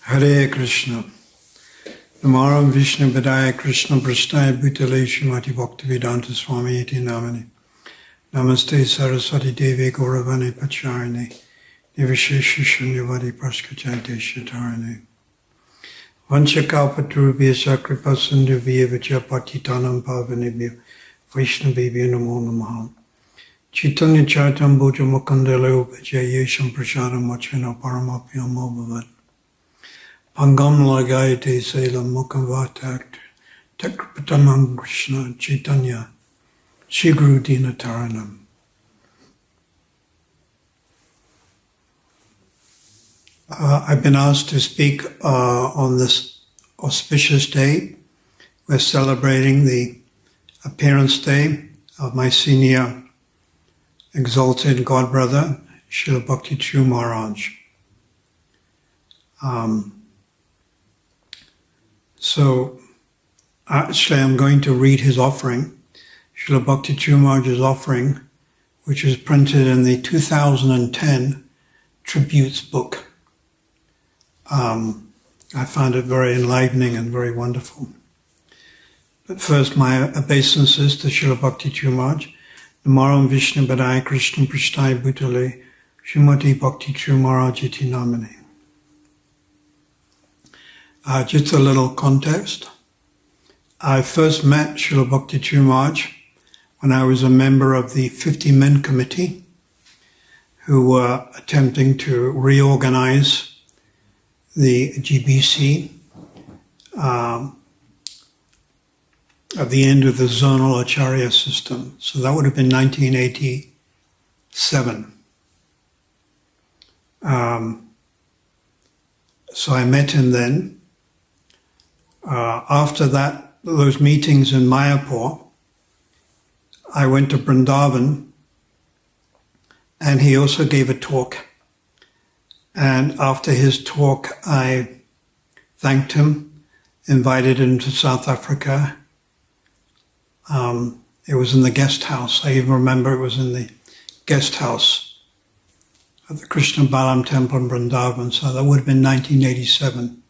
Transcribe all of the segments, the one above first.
Hare Krishna. Namaram Vishnu Padaya Krishna Prasthaya Bhutale Srimati Bhaktivedanta Swami Iti Namani. Namaste Saraswati Devi Gauravani Pacharine. Nivisheshishunyavadi Praskachante Shatarine. Vanchakalpaturubhyasya kripasindhuvya patitanam pavanebhyo Vaishnavebhyo namo namaha. Chaitanya Charitam Bhoja Mukundala Upajayesham Prasadam Vachana Paramapyam Bhavad. Pangam Lagayate Selam Mukhavat Tekripatamam Krishna Chaitanya Shiguru Dinataranam. I've been asked to speak on this auspicious day. We're celebrating the appearance day of my senior exalted godbrother, Srila Bhakti Charu Maharaja. So actually I'm going to read his offering, Srila Bhakti Charu Maharaja's offering, which is printed in the 2010 Tributes book. I found it very enlightening and very wonderful. But first, my obeisances to Srila Bhakti Charu Maharaj. Namaram Vishnu Padaya Krishna Prasthaya Bhutale Srimati Bhakti Charu Maharaja Iti Namani. Just a little context. I first met Srila Bhakti Charu Maharaj when I was a member of the 50-men committee who were attempting to reorganize the GBC at the end of the zonal Acharya system. So that would have been 1987. So I met him then. After that, those meetings in Mayapur, I went to Vrindavan, and he also gave a talk. And after his talk, I thanked him, invited him to South Africa. It was in the guest house. I even remember it was in the guest house at the Krishna Balam temple in Vrindavan. So that would have been 1987.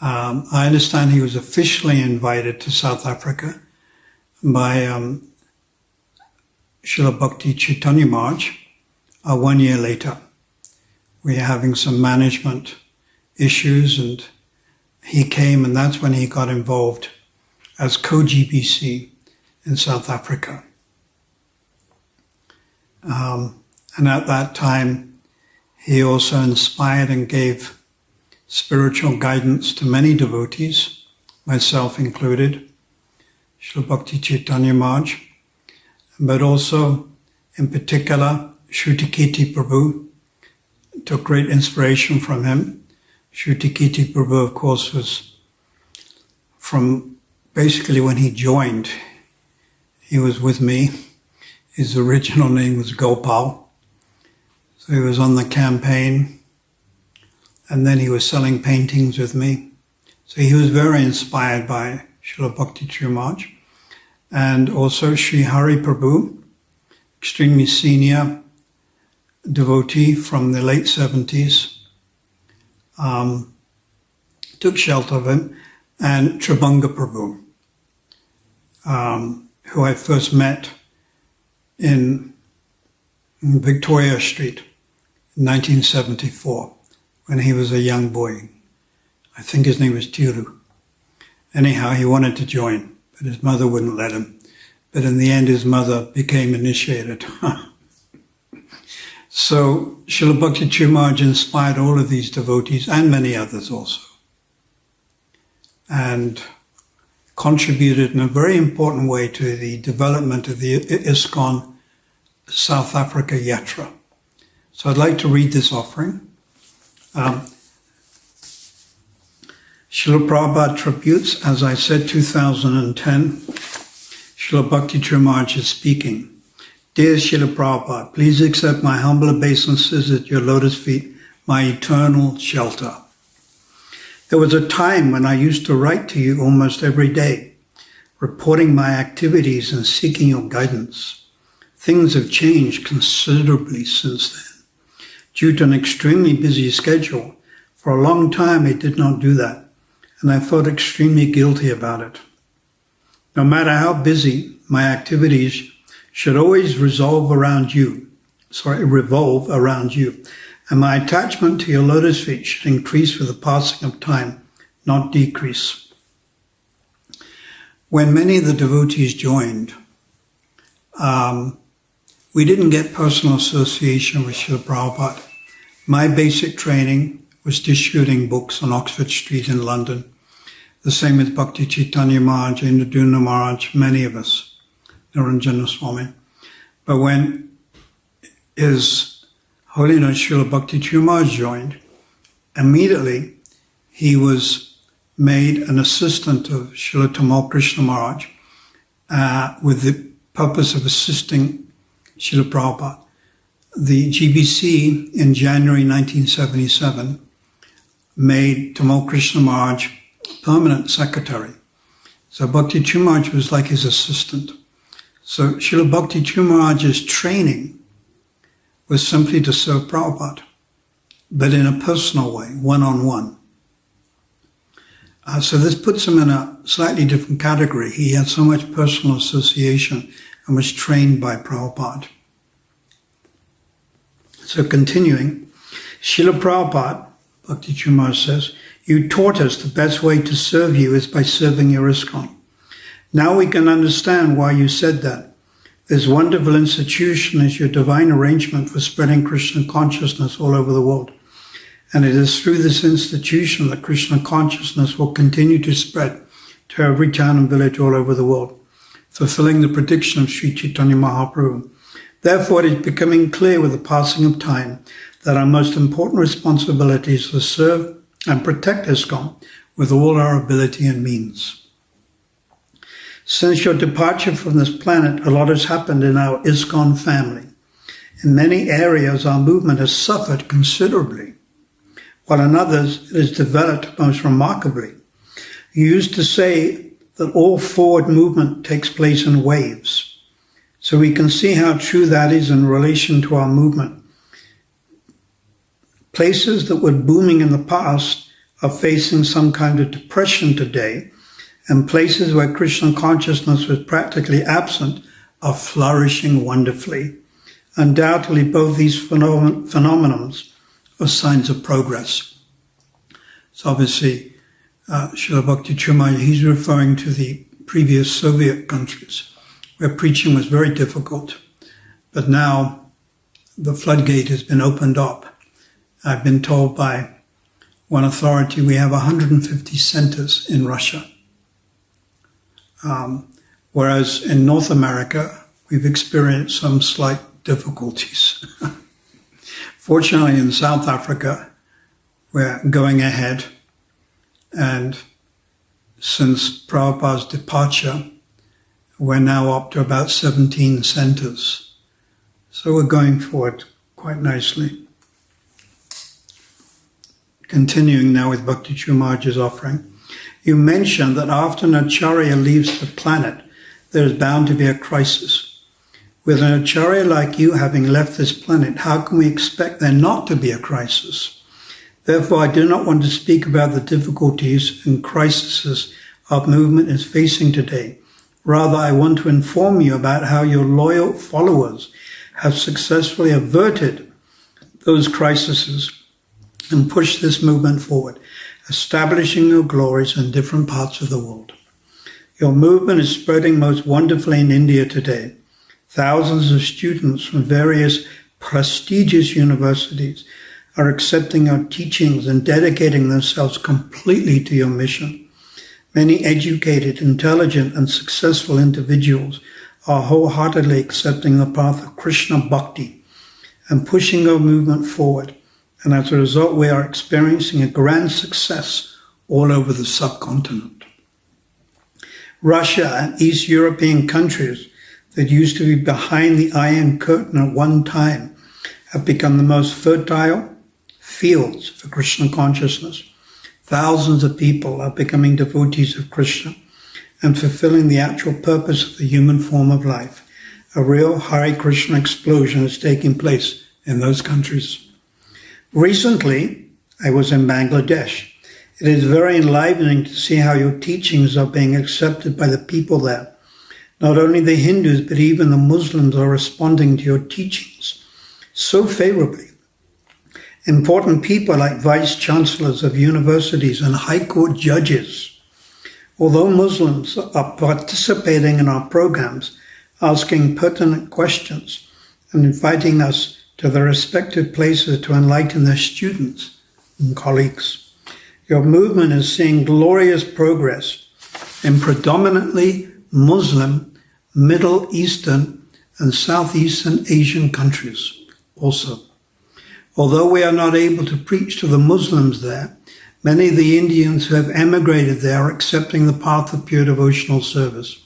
I understand he was officially invited to South Africa by Srila Bhakti Chaitanya Maharaj 1 year later. We were having some management issues and he came, and that's when he got involved as co-GBC in South Africa. And at that time, he also inspired and gave spiritual guidance to many devotees, myself included, Srila Bhakti Chaitanya Maharaj, but also, in particular, Shrutikirti Prabhu took great inspiration from him. Shrutikirti Prabhu, of course, was from basically when he joined, he was with me. His original name was Gopal. So he was on the campaign. And then he was selling paintings with me. So he was very inspired by Srila Bhakti Charu Maharaj. And also Sri Hari Prabhu, extremely senior devotee from the late 70s, took shelter of him. And Tribhanga Prabhu, who I first met in Victoria Street in 1974. When he was a young boy. I think his name was Tiru. Anyhow, he wanted to join, but his mother wouldn't let him. But in the end, his mother became initiated. So Srila Bhakti Charu Maharaj inspired all of these devotees, and many others also, and contributed in a very important way to the development of the ISKCON South Africa Yatra. So I'd like to read this offering. Srila Prabhupada Tributes, as I said, 2010. Srila Bhakti Charu Maharaj is speaking. Dear Srila Prabhupada, please accept my humble obeisances at your lotus feet, my eternal shelter. There was a time when I used to write to you almost every day, reporting my activities and seeking your guidance. Things have changed considerably since then. Due to an extremely busy schedule, For a long time, I did not do that, and I felt extremely guilty about it. No matter how busy, my activities should always revolve around you, and my attachment to your lotus feet should increase with the passing of time, not decrease. When many of the devotees joined, we didn't get personal association with Srila Prabhupada. My basic training was distributing books on Oxford Street in London. The same with Bhakti Chaitanya Maharaj, Indraduna Maharaj, many of us, Niranjana Swami. But when His Holiness Srila Bhakti Charu Maharaja joined, immediately he was made an assistant of Srila Tamal Krishna Maharaj with the purpose of assisting Srila Prabhupada. The GBC in January 1977 made Tamal Krishna Maharaj permanent secretary. So Bhakti Charu Maharaj was like his assistant. So Srila Bhakti Charu Maharaj's training was simply to serve Prabhupada, but in a personal way, one-on-one. So this puts him in a slightly different category. He had so much personal association and was trained by Prabhupada. So continuing, Srila Prabhupada, Bhakti Charu Maharaj says, you taught us the best way to serve you is by serving your ISKCON. Now we can understand why you said that. This wonderful institution is your divine arrangement for spreading Krishna consciousness all over the world. And it is through this institution that Krishna consciousness will continue to spread to every town and village all over the world, fulfilling the prediction of Sri Chaitanya Mahaprabhu. Therefore, it is becoming clear with the passing of time that our most important responsibility is to serve and protect ISKCON with all our ability and means. Since your departure from this planet, a lot has happened in our ISKCON family. In many areas, our movement has suffered considerably, while in others, it has developed most remarkably. You used to say that all forward movement takes place in waves. So we can see how true that is in relation to our movement. Places that were booming in the past are facing some kind of depression today, and places where Krishna consciousness was practically absent are flourishing wonderfully. Undoubtedly, both these phenomena are signs of progress. So obviously, Srila Bhakti Charu Maharaja, he's referring to the previous Soviet countries where preaching was very difficult. But now the floodgate has been opened up. I've been told by one authority we have 150 centers in Russia. Whereas in North America, we've experienced some slight difficulties. Fortunately, in South Africa, we're going ahead. And since Prabhupada's departure, we're now up to about 17 centers. So we're going forward quite nicely. Continuing now with Bhakti Charu Maharaja's offering. You mentioned that after an acharya leaves the planet, there is bound to be a crisis. With an acharya like you having left this planet, how can we expect there not to be a crisis? Therefore, I do not want to speak about the difficulties and crises our movement is facing today. Rather, I want to inform you about how your loyal followers have successfully averted those crises and pushed this movement forward, establishing your glories in different parts of the world. Your movement is spreading most wonderfully in India today. Thousands of students from various prestigious universities are accepting your teachings and dedicating themselves completely to your mission. Many educated, intelligent, and successful individuals are wholeheartedly accepting the path of Krishna Bhakti and pushing our movement forward. And as a result, we are experiencing a grand success all over the subcontinent. Russia and East European countries that used to be behind the Iron Curtain at one time have become the most fertile fields for Krishna consciousness. Thousands of people are becoming devotees of Krishna and fulfilling the actual purpose of the human form of life. A real Hare Krishna explosion is taking place in those countries. Recently, I was in Bangladesh. It is very enlivening to see how your teachings are being accepted by the people there. Not only the Hindus, but even the Muslims are responding to your teachings so favorably. Important people like vice chancellors of universities and high court judges. Although Muslims are participating in our programs, asking pertinent questions and inviting us to their respective places to enlighten their students and colleagues. Your movement is seeing glorious progress in predominantly Muslim, Middle Eastern, and Southeastern Asian countries also. Although we are not able to preach to the Muslims there, many of the Indians who have emigrated there are accepting the path of pure devotional service.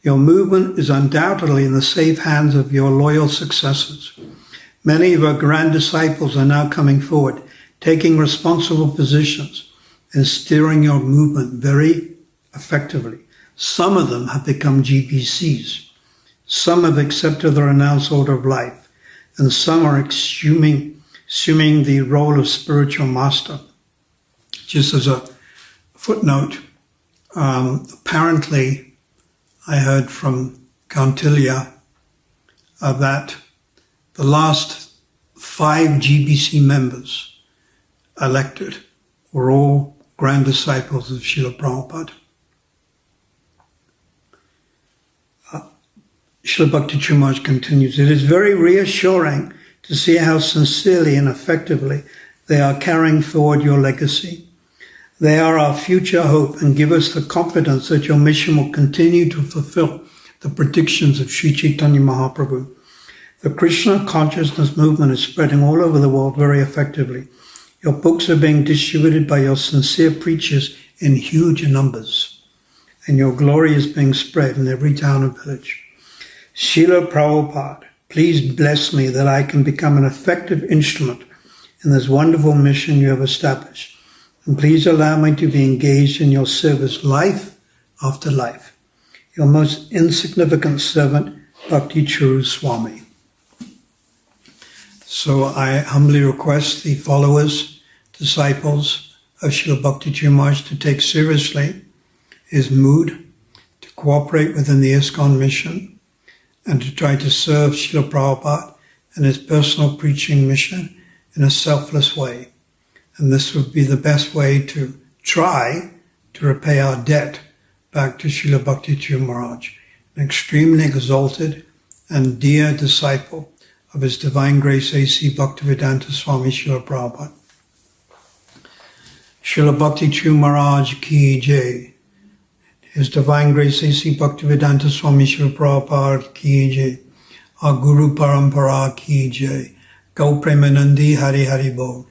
Your movement is undoubtedly in the safe hands of your loyal successors. Many of our grand disciples are now coming forward, taking responsible positions and steering your movement very effectively. Some of them have become GPCs. Some have accepted the renounced order of life, and some are assuming the role of spiritual master. Just as a footnote, apparently I heard from Cantilia that the last 5 GBC members elected were all grand disciples of Srila Prabhupada. Srila Bhakti Charu Maharaja continues, it is very reassuring to see how sincerely and effectively they are carrying forward your legacy. They are our future hope and give us the confidence that your mission will continue to fulfill the predictions of Sri Chaitanya Mahaprabhu. The Krishna consciousness movement is spreading all over the world very effectively. Your books are being distributed by your sincere preachers in huge numbers, and your glory is being spread in every town and village. Srila Prabhupada, please bless me that I can become an effective instrument in this wonderful mission you have established. And please allow me to be engaged in your service life after life. Your most insignificant servant, Bhakti Charu Swami. So I humbly request the followers, disciples of Srila Bhakti Charu Maharaja to take seriously his mood, to cooperate within the ISKCON mission, and to try to serve Srila Prabhupada and his personal preaching mission in a selfless way. And this would be the best way to try to repay our debt back to Srila Bhakti Charu Maharaja, an extremely exalted and dear disciple of His Divine Grace A.C. Bhaktivedanta Swami Srila Prabhupada. Srila Bhakti Charu Maharaja ki jai. His Divine Grace A.C. Bhaktivedanta Swami Srila Prabhupada ki jai. Our Guru Parampara ki jai. Gau Premanandi Hari Hari Bol.